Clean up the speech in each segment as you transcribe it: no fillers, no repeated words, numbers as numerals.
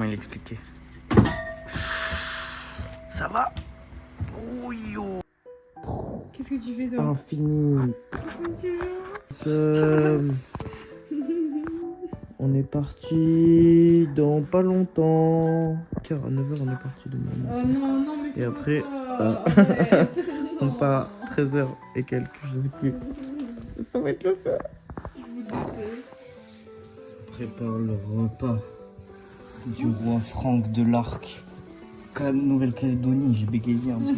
il expliquait. Ça va? Oh yo. Qu'est-ce que tu fais toi? Infini. On est parti dans pas longtemps. Car à 9h on est parti demain. Oh non, non, mais Et après, on part à 13h et quelques, je sais plus. Ça va être le feu. Prépare le repas du roi Franck de l'Arc. Nouvelle-Calédonie, j'ai bégayé un peu.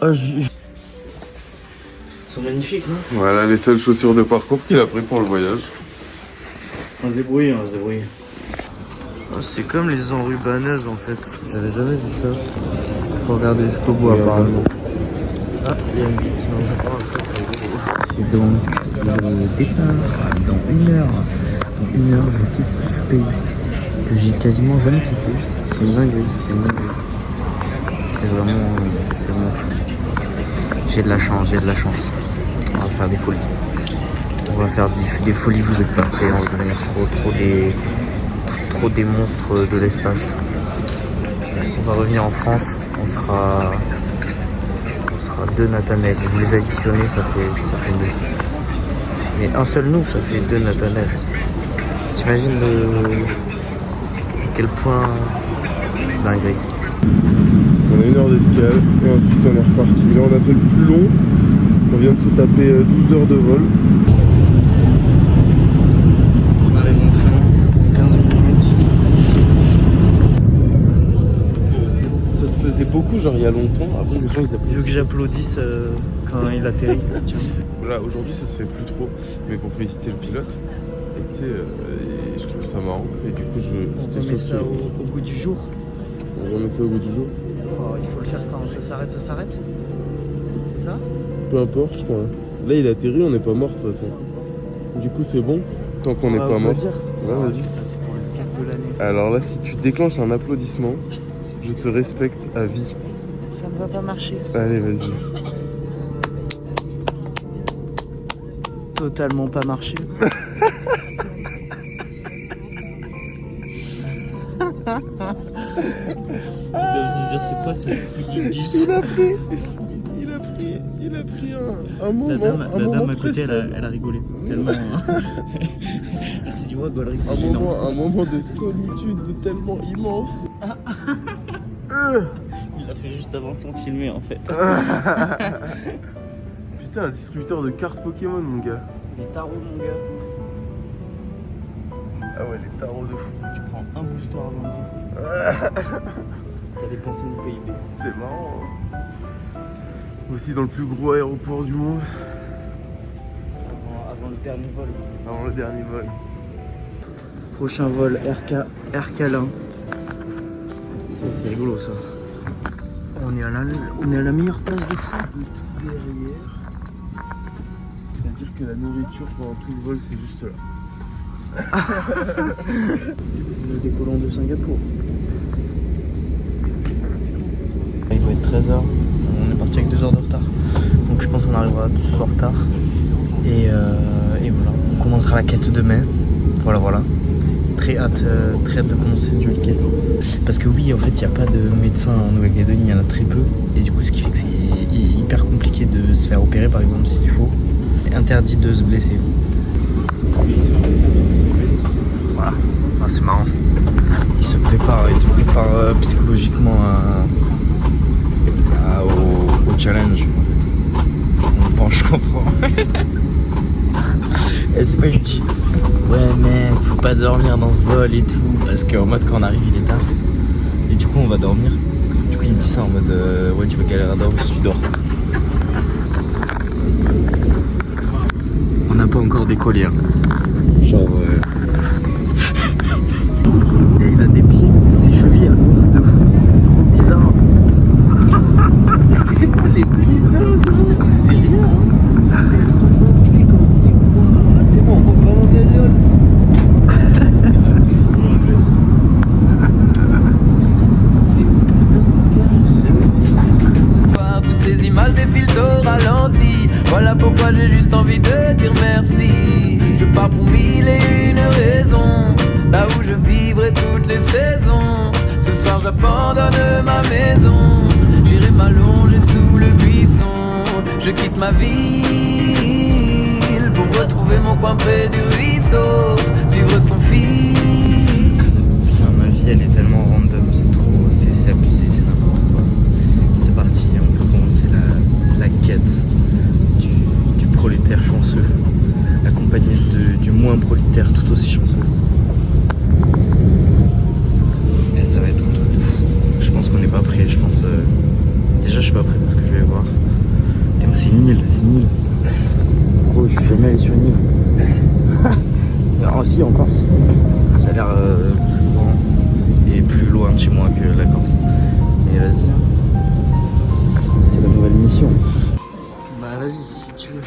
Oh, Ils sont magnifiques, non? Voilà les seules chaussures de parcours qu'il a pris pour le voyage. On se débrouille, on se débrouille. Oh, c'est comme les enrubaneuses en fait. J'avais jamais vu ça. Faut regarder jusqu'au bout apparemment. Ah, il y a une bite. Oh, ça c'est beau. C'est donc le départ dans 1 heure. Dans 1 heure, je quitte ce pays que j'ai quasiment jamais quitté. C'est une dinguerie, c'est une dinguerie. C'est vraiment fou. J'ai de la chance, j'ai de la chance. On va faire des folies. On va faire des folies, vous êtes pas prêts. On va devenir trop des monstres de l'espace. On va revenir en France. On sera 2 Nathanaël. Vous les additionnez, ça fait 2. Mais un seul nous, ça fait 2 Nathanaël. T'imagines à quel point dinguerie. On a 1 heure d'escale et ensuite on est reparti. Là on a fait le plus long. On vient de se taper 12 heures de vol. On arrive enfin 15 minutes. Ça se faisait beaucoup, genre il y a longtemps. Avant les gens ils applaudissent. Il veut que j'applaudisse quand il atterrit. Tiens. Là aujourd'hui ça se fait plus trop. Mais pour féliciter le pilote. Et tu sais, je trouve ça marrant. Et du coup On remet ça au goût du jour. On remet ça au goût du jour. Oh, il faut le faire quand ça s'arrête, ça s'arrête. C'est ça? Peu importe, je crois. Là il a atterri, on n'est pas mort de toute façon. Du coup c'est bon, tant qu'on n'est pas mort. Dire. Ouais, vas-y. C'est pour le skate de l'année. Alors là si tu déclenches un applaudissement, je te respecte à vie. Ça ne va pas marcher. Allez vas-y. Totalement pas marché. Ils doivent se dire c'est quoi ce foutu bus? Il a pris un moment. La dame à côté précieux. elle a rigolé tellement. Elle s'est dit ouais Golric c'est Un gênant. moment de solitude tellement immense. Il a fait juste avant sans filmer en fait. Putain, un distributeur de cartes Pokémon mon gars. Les tarots mon gars. Ah ouais les tarots de fou. Tu prends un booster avant. T'as dépensé mon PIB. C'est marrant hein. Aussi dans le plus gros aéroport du monde. Avant le dernier vol. Avant le dernier vol. Prochain vol Air Calin. C'est rigolo ça. On est à la meilleure place de fou. De tout derrière. C'est-à-dire que la nourriture pendant tout le vol c'est juste là. Nous décollons de Singapour. Il doit être 13h. On est parti avec 2 heures de retard. Donc je pense qu'on arrivera ce soir tard. Et voilà. On commencera la quête demain. Voilà. Très hâte de commencer cette jolie quête. Parce que oui, en fait, il n'y a pas de médecin en Nouvelle-Calédonie, il y en a très peu. Et du coup, ce qui fait que c'est hyper compliqué de se faire opérer, par exemple, s'il faut. Interdit de se blesser. Voilà, ah, c'est marrant. Il se prépare psychologiquement au challenge. Bon, je comprends. Et c'est pas une dit ouais mec, faut pas dormir dans ce vol et tout, parce qu'en mode quand on arrive il est tard. Et du coup on va dormir. Du coup il me dit ça en mode ouais tu vas galérer à dormir si tu dors. On n'a pas encore décollé hein. Genre et il a des pieds, ses chevilles elles gonflent de fou, c'est trop bizarre. Les putains, c'est rien hein. Elles sont gonflées comme si t'es bon, on va vraiment bien lol. Ce soir toutes ces images défilent au ralenti. Voilà pourquoi j'ai juste envie de dire merci. Je pars j'abandonne ma maison. J'irai m'allonger sous le buisson. Je quitte ma ville pour retrouver mon coin près du ruisseau. Suivre son fil. Putain, ma vie elle est tellement random, c'est abusé, c'est n'importe quoi. C'est parti, on peut commencer la quête du prolétaire chanceux, accompagné du moins prolétaire tout aussi chanceux. Et ça va être un truc de fou. Je pense qu'on n'est pas prêt, déjà je suis pas prêt parce que je vais voir. Putain, c'est une île, Gros, je suis jamais allé sur une île. Ah si, en Corse. Ça a l'air plus grand et plus loin de chez moi que la Corse. Mais vas-y, c'est la nouvelle mission. Bah vas-y, si tu veux.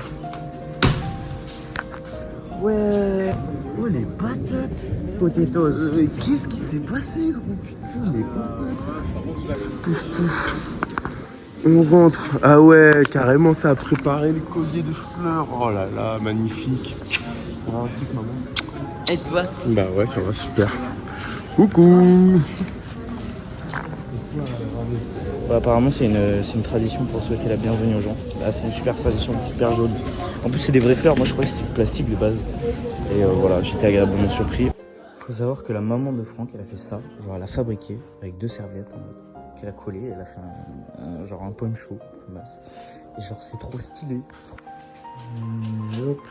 Ouais. Oh les patates. Potatoes. Mais qu'est-ce qui s'est passé gros putain les patates. Pouf pouf. On rentre. Ah ouais carrément ça a préparé les colliers de fleurs. Oh là là magnifique. Oh, écoute, maman. Et toi? Bah ouais ça va super. Coucou. Bah, apparemment c'est une tradition pour souhaiter la bienvenue aux gens. Là c'est une super tradition, super jaune. En plus c'est des vraies fleurs, moi je croyais que c'était du plastique de base. Et voilà, j'étais agréablement surpris. Faut savoir que la maman de Franck elle a fait ça, genre elle a fabriqué avec 2 serviettes en mode qu'elle a collé, elle a fait genre un poncho masse. Et genre c'est trop stylé. Hop,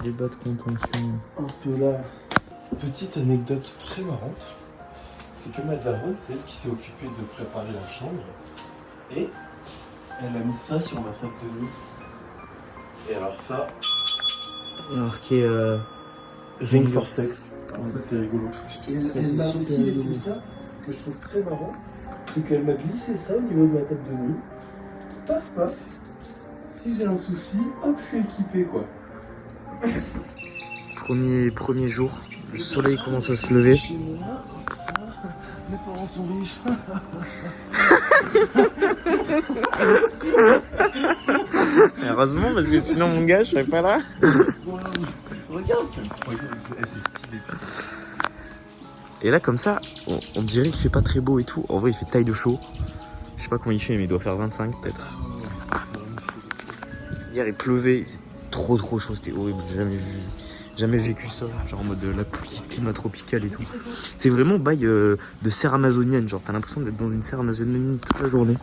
débat de contention. Un peu là. Petite anecdote très marrante. C'est que ma daronne, c'est elle qui s'est occupée de préparer la chambre. Et elle a mis ça sur ma table de nuit. Et alors ça, Marqué ring for sex. Alors ça c'est rigolo. Et elle m'a aussi laissé ça, que je trouve très marrant. C'est qu'elle m'a glissé ça au niveau de ma table de nuit. Paf paf. Si j'ai un souci, hop je suis équipé quoi. Premier jour, le soleil commence à se lever. Chez moi, ça, mes parents sont riches. Heureusement parce que sinon mon gars je serais pas là. Wow. Regarde, c'est incroyable. C'est stylé. Et là comme ça, on dirait qu'il fait pas très beau et tout. En vrai il fait taille de chaud. Je sais pas comment il fait mais il doit faire 25 peut-être. Hier il pleuvait, il faisait trop chaud, c'était horrible, j'ai jamais vécu ça, genre en mode de la pluie, climat tropical et tout. C'est vraiment bail de serre amazonienne, genre t'as l'impression d'être dans une serre amazonienne toute la journée.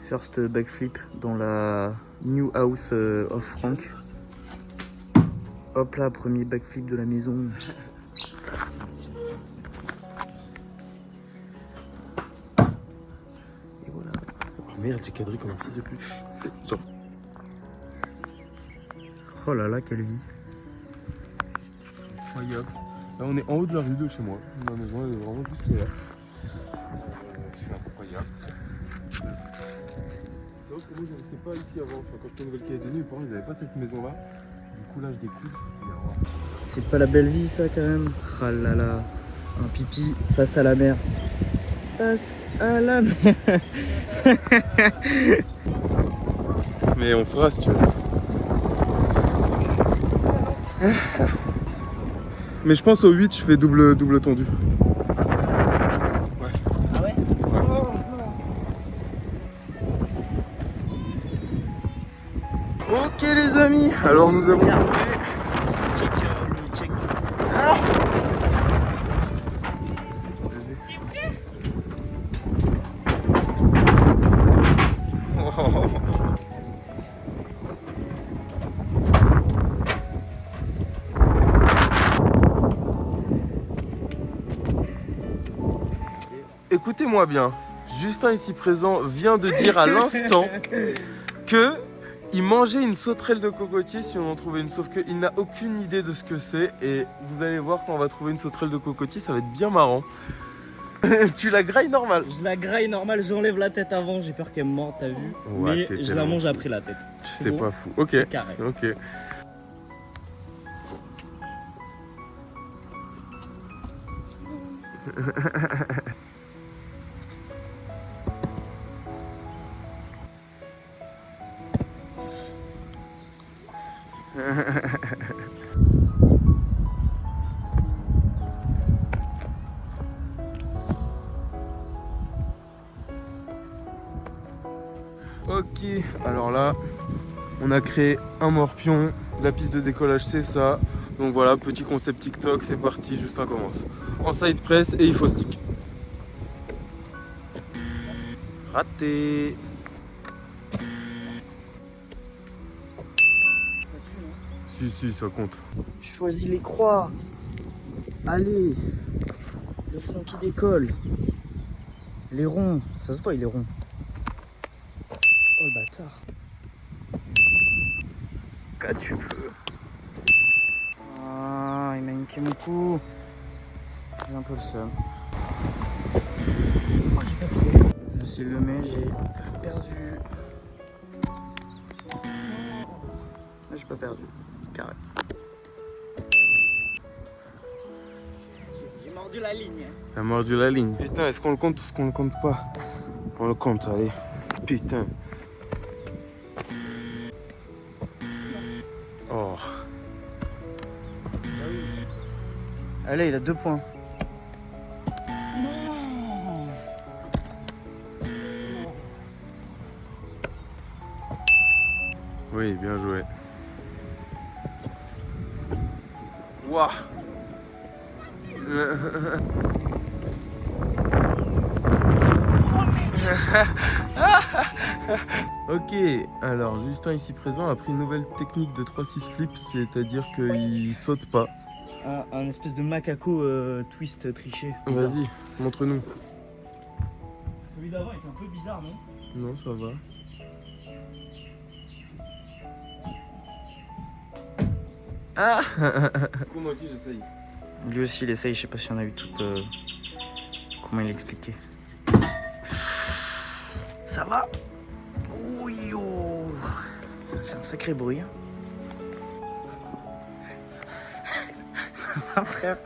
First backflip dans la new house of Frank. Hop là, premier backflip de la maison. Et voilà. Oh merde, j'ai cadré comme un fils de pute. Genre. Oh là là, quelle vie. C'est incroyable. Là, on est en haut de la rue de chez moi. Ma maison elle est vraiment juste là. C'est incroyable. C'est vrai que moi, j'habitais pas ici avant. Enfin, quand j'étais en Nouvelle-Calédonie, mes parents ils avaient pas cette maison-là. Du coup, là, je découvre. C'est pas la belle vie, ça, quand même. Ah là là. Un pipi face à la mer. Face à la mer. Mais on fera si tu veux. Mais je pense au 8, je fais double tendu. Ouais. Ah ouais? Ouais. Ok les amis, alors nous avons trouvé. Check. Ah Écoutez-moi bien, Justin ici présent vient de dire à l'instant que il mangeait une sauterelle de cocotier si on en trouvait une, sauf qu'il n'a aucune idée de ce que c'est et vous allez voir quand on va trouver une sauterelle de cocotier, ça va être bien marrant. Tu la grailles normal? Je la graille normale, j'enlève la tête avant, j'ai peur qu'elle me morde, t'as vu? Ouais, mais je la mange après la tête. C'est bon, pas fou. Ok. c'est carré. Ok. Ok, alors là, on a créé un morpion. La piste de décollage, c'est ça. Donc voilà, petit concept TikTok, c'est parti, Justin commence. En side press et il faut stick. Raté. Si, ça compte. Choisis les croix. Allez. Le front qui décolle. Les ronds. Ça se voit, il est rond. Oh le bâtard. Quand tu peux. Ah, il m'a niqué mon coup. J'ai un peu le seum. Oh, j'ai pas pris. Là, c'est le mai, j'ai perdu. Là, j'ai pas perdu. Carré. J'ai mordu la ligne. T'as mordu la ligne. Putain, est-ce qu'on le compte ou est-ce qu'on le compte pas? On le compte, allez. Putain. Oh. Allez, il a 2 points. Oui, bien joué. Waouh. Ok, alors Justin ici présent a pris une nouvelle technique de 3-6 flips, c'est-à-dire qu'il saute pas. Un espèce de macaco twist triché. Vas-y, montre-nous. Celui d'avant était un peu bizarre, non? Non, ça va. Ah. Moi aussi j'essaye. Lui aussi il essaye, je sais pas si on a vu tout comment il expliquait. Ça va? Oui, oh. Ça fait un sacré bruit. Hein. Ça va, frère?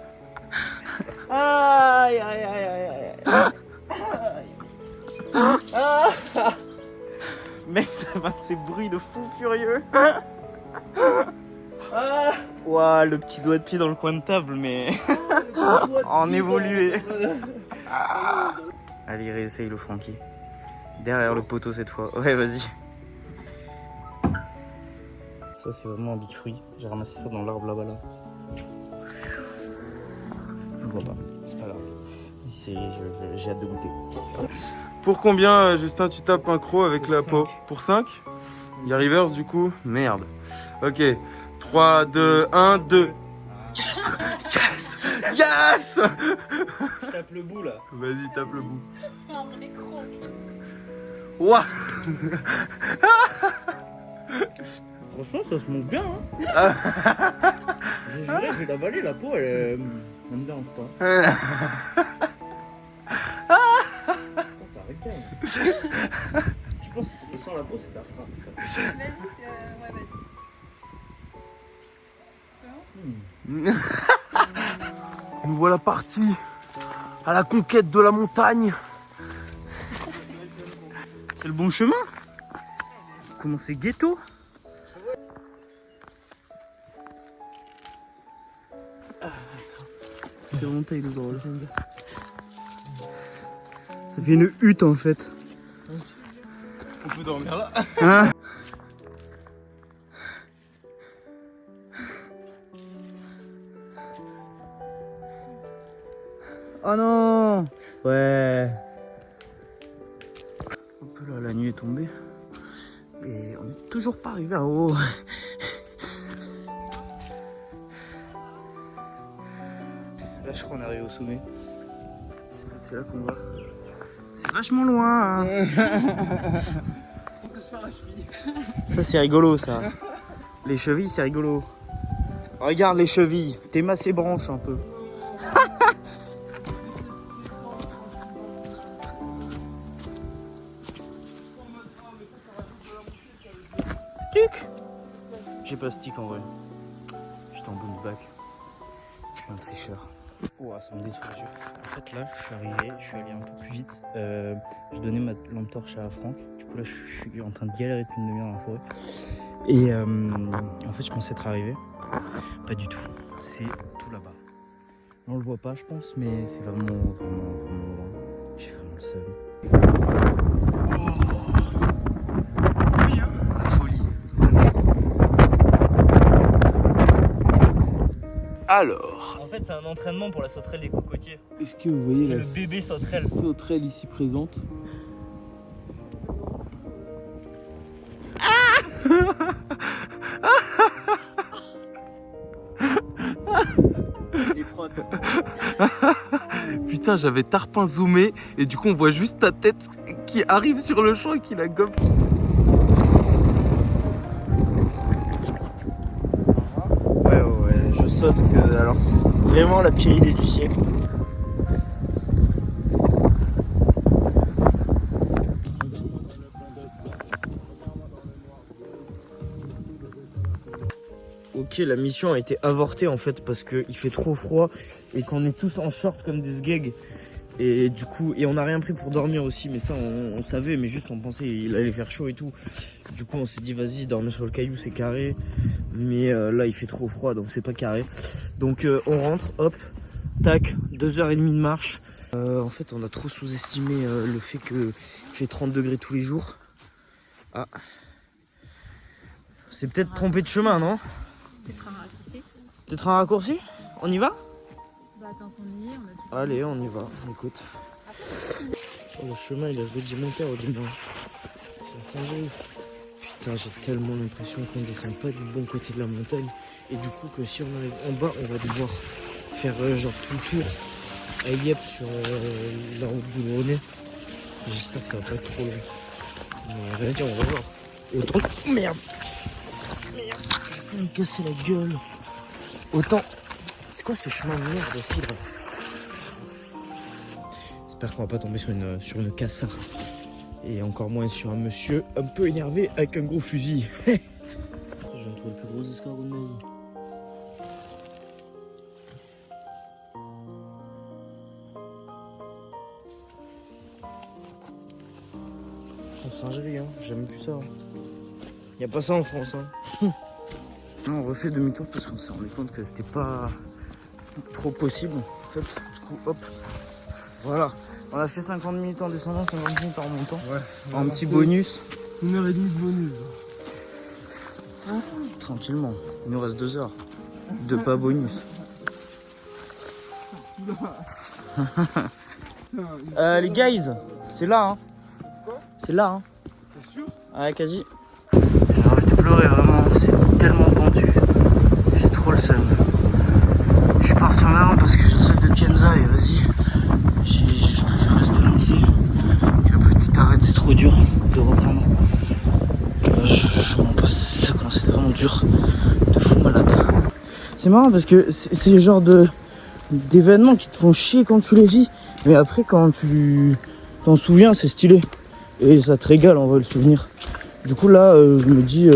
Aïe, aïe, aïe, aïe, aïe. Mec, ça fait ces bruits de fou furieux. Ouah, le petit doigt de pied dans le coin de table, mais en évolué. Allez, réessaye le Francky. Derrière le poteau cette fois. Ouais, vas-y. Ça, c'est vraiment un big fruit. J'ai ramassé ça dans l'arbre là-bas. Là. Je vois pas. C'est pas grave. J'ai hâte de goûter. Pour combien, Justin, tu tapes un croc avec la peau? Pour 5? Il y a reverse du coup? Merde. Ok. 3, 2, 1, 2. Yes! Yes! Yes! Je tape le bout là. Vas-y, tape le bout. Un vrai croc en plus. Ouah! Franchement, ça se monte bien. Hein. Je juré, je vais l'avaler, la peau, elle me dérange pas. Ça arrête bien. Je pense que sans la peau, c'est ta frappe. Vas-y, ouais, vas-y. Nous voilà partis à la conquête de la montagne. C'est le bon chemin? Comment c'est ghetto? C'est vraiment taille de drôle. Ça fait une hutte en fait. On peut dormir là. Hein? Oh non! Ouais. Un peu là, la nuit est tombée. Et on n'est toujours pas arrivé en haut. Là, je crois qu'on est arrivé au sommet. C'est là qu'on va. C'est vachement loin. Hein. On peut se faire la cheville. Ça, c'est rigolo, ça. Les chevilles, c'est rigolo. Regarde les chevilles. T'es massé branche un peu. Stick. J'ai pas stick en vrai. J'étais en bounce back. Je suis un tricheur. Ouah, ça me détruit les yeux. En fait, là, je suis arrivé, je suis allé un peu plus vite. J'ai donné ma lampe torche à Franck. Du coup, là, je suis en train de galérer depuis une demi-heure dans la forêt. Et en fait, je pensais être arrivé. Pas du tout. C'est tout là-bas. Là, on le voit pas, je pense, mais c'est vraiment loin. J'ai vraiment le seum. Alors, En fait, c'est un entraînement pour la sauterelle des cocotiers. est-ce que vous voyez C'est la le bébé sauterelle. sauterelle ici présente? Les protes. Putain, j'avais tarpin zoomé et du coup on voit juste ta tête qui arrive sur le champ et qui la gobe. Ouais, je saute que. Alors, c'est vraiment la pire idée du siècle. Ok, la mission a été avortée en fait parce qu'il fait trop froid et qu'on est tous en short comme des sgegs. Et du coup, on n'a rien pris pour dormir aussi, mais ça on savait, mais juste on pensait qu'il allait faire chaud et tout. Du coup, on s'est dit vas-y, dormir sur le caillou c'est carré, mais là il fait trop froid donc c'est pas carré. Donc on rentre, hop, tac, 2h30 de marche. En fait, on a trop sous-estimé le fait qu'il fait 30 degrés tous les jours. Ah, c'est peut-être trompé de chemin, non? Peut-être un raccourci. Peut-être un raccourci? On y va? Bah attends qu'on y est, on a tout. Allez, on y va, écoute. Oh, le chemin il a redimenté au début. Ça s'arrive. Putain, j'ai tellement l'impression qu'on descend pas du bon côté de la montagne. Et du coup, que si on arrive en bas, on va devoir faire genre tout le tour à Yep sur la route du Grenay. J'espère que ça va pas être trop long. Mais rien dire, on va voir. Autant. Merde! Merde! Je vais me casser la gueule. Autant. C'est quoi ce chemin de merde aussi là? J'espère qu'on va pas tomber sur une cassard. Et encore moins sur un monsieur un peu énervé avec un gros fusil. Je viens de trouver le plus gros escargot de ma vie. En singerie, hein, j'ai jamais vu ça. Hein. Y a pas ça en France. Hein. Là, on refait demi-tour parce qu'on s'est rendu compte que c'était pas trop possible. En fait, du coup, hop, voilà. On a fait 50 minutes en descendant, 50 minutes en remontant. Ouais. En petit bonus. 1h30 de bonus. Tranquillement. Il nous reste 2 heures. De pas bonus. Les guys, c'est là. Hein. C'est là. Hein. T'es sûr? Ouais, quasi. J'ai envie de pleurer, vraiment. C'est tellement pendu. J'ai trop le seum. Je pars sur maintenant parce que j'ai le sac de Kenza et vas-y. Je préfère rester lancé. Et après tu t'arrêtes, c'est trop dur de reprendre. Je m'en passe, ça commence à être vraiment dur. De fou malade. C'est marrant parce que c'est le genre d'événements qui te font chier quand tu les vis. Mais après quand tu t'en souviens, c'est stylé. Et ça te régale en vrai le souvenir. Du coup là, je me dis,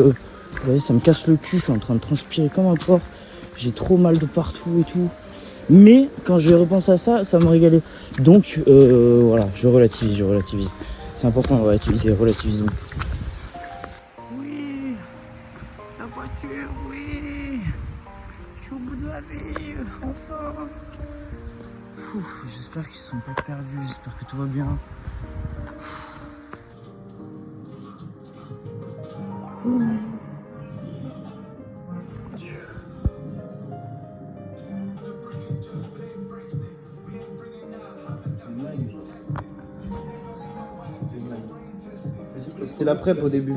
vas-y, ça me casse le cul, je suis en train de transpirer comme un porc. J'ai trop mal de partout et tout. Mais quand je vais repenser à ça, ça me régalait. Donc voilà, je relativise. C'est important de relativiser, relativisons. Oui, la voiture, oui. Je suis au bout de la vie, enfin. J'espère qu'ils ne se sont pas perdus, j'espère que tout va bien. C'était la prep au début.